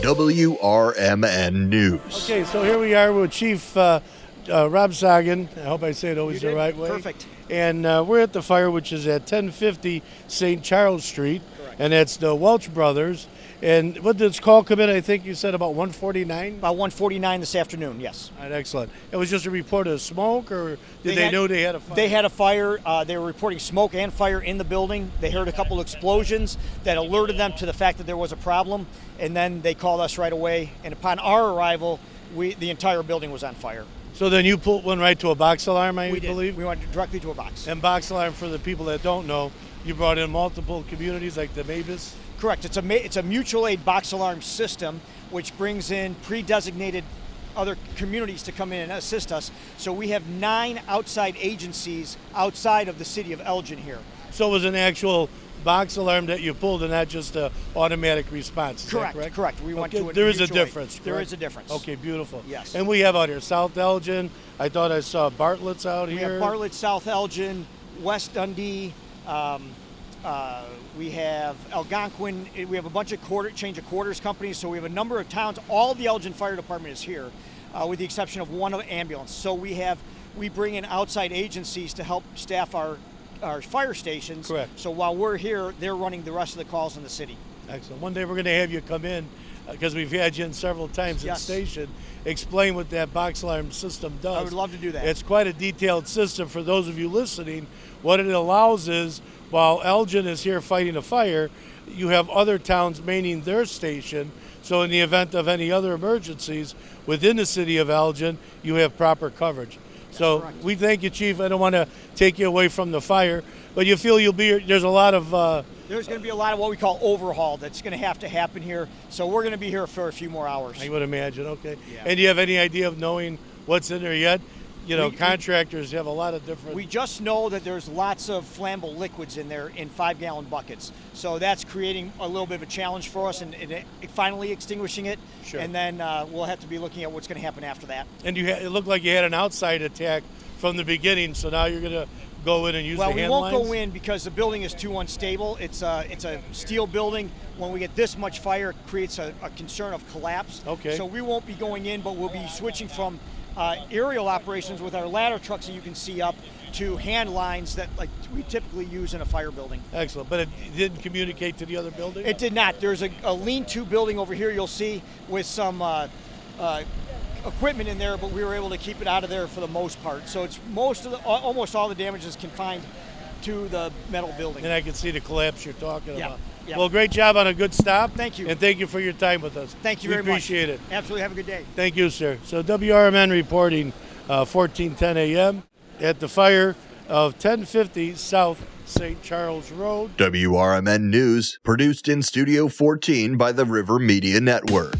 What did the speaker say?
WRMN News. Okay, so here we are with Chief Rob Sagan. I hope I say it always the right way. Perfect. And we're at the fire, which is at 1050 St. Charles Street. Correct. And that's the Welch Brothers. And what did this call come in? I think you said about 149? About 1:49 this afternoon, yes. All right, excellent. It was just a report of smoke, or did they know they had a fire? They had a fire. They were reporting smoke and fire in the building. They heard a couple explosions that alerted them to the fact that there was a problem, and then they called us right away. And upon our arrival, the entire building was on fire. So then you put one right to a box alarm, I believe? We went directly to a box. And box alarm, for the people that don't know, you brought in multiple communities like the Mavis? Correct. It's a mutual aid box alarm system, which brings in pre-designated other communities to come in and assist us. So we have 9 outside agencies outside of the city of Elgin here. So it was an actual box alarm that you pulled and not just an automatic response. Is Correct. that correct? Correct. We went to There is a mutual aid. difference. There correct? is a difference. Okay, beautiful. Yes. And we have out here South Elgin. I thought I saw Bartlett's out We here. have Bartlett, South Elgin, West Dundee. We have Algonquin. We have a bunch of change of quarters companies. So we have a number of towns. All the Elgin Fire Department is here, with the exception of one ambulance. So we bring in outside agencies to help staff our fire stations. Correct. So while we're here, they're running the rest of the calls in the city. Excellent. One day we're going to have you come in, because we've had you in several times Yes. in station, explain what that box alarm system does. I would love to do that. It's quite a detailed system. For those of you listening, what it allows is, while Elgin is here fighting a fire, you have other towns manning their station. So in the event of any other emergencies within the city of Elgin, you have proper coverage. So correct. we thank you, Chief. I don't want to take you away from the fire, but you feel you'll be, there's a lot of... There's going to be a lot of what we call overhaul that's going to have to happen here. So we're going to be here for a few more hours. I would imagine, okay. Yeah. And do you have any idea of knowing what's in there yet? You know, contractors have a lot of different... We just know that there's lots of flammable liquids in there in 5-gallon buckets. So that's creating a little bit of a challenge for us and finally extinguishing it. Sure. And then we'll have to be looking at what's going to happen after that. And it looked like you had an outside attack from the beginning, so now you're going to go in and use the hand lines? Well, we won't go in because the building is too unstable. It's a steel building. When we get this much fire, it creates a concern of collapse. Okay. So we won't be going in, but we'll be switching from aerial operations with our ladder trucks that you can see up to hand lines that like we typically use in a fire building. Excellent. But it didn't communicate to the other building? It did not. There's a lean-to building over here you'll see with some equipment in there, but we were able to keep it out of there for the most part. So it's almost all the damage is confined to the metal building. And I can see the collapse you're talking about. Yeah. Well, great job on a good stop. Thank you. And thank you for your time with us. Thank you we very much. appreciate it. Absolutely. Have a good day. Thank you, sir. So WRMN reporting 14:10 a.m. at the fire of 1050 South St. Charles Road. WRMN News, produced in Studio 14 by the River Media Network.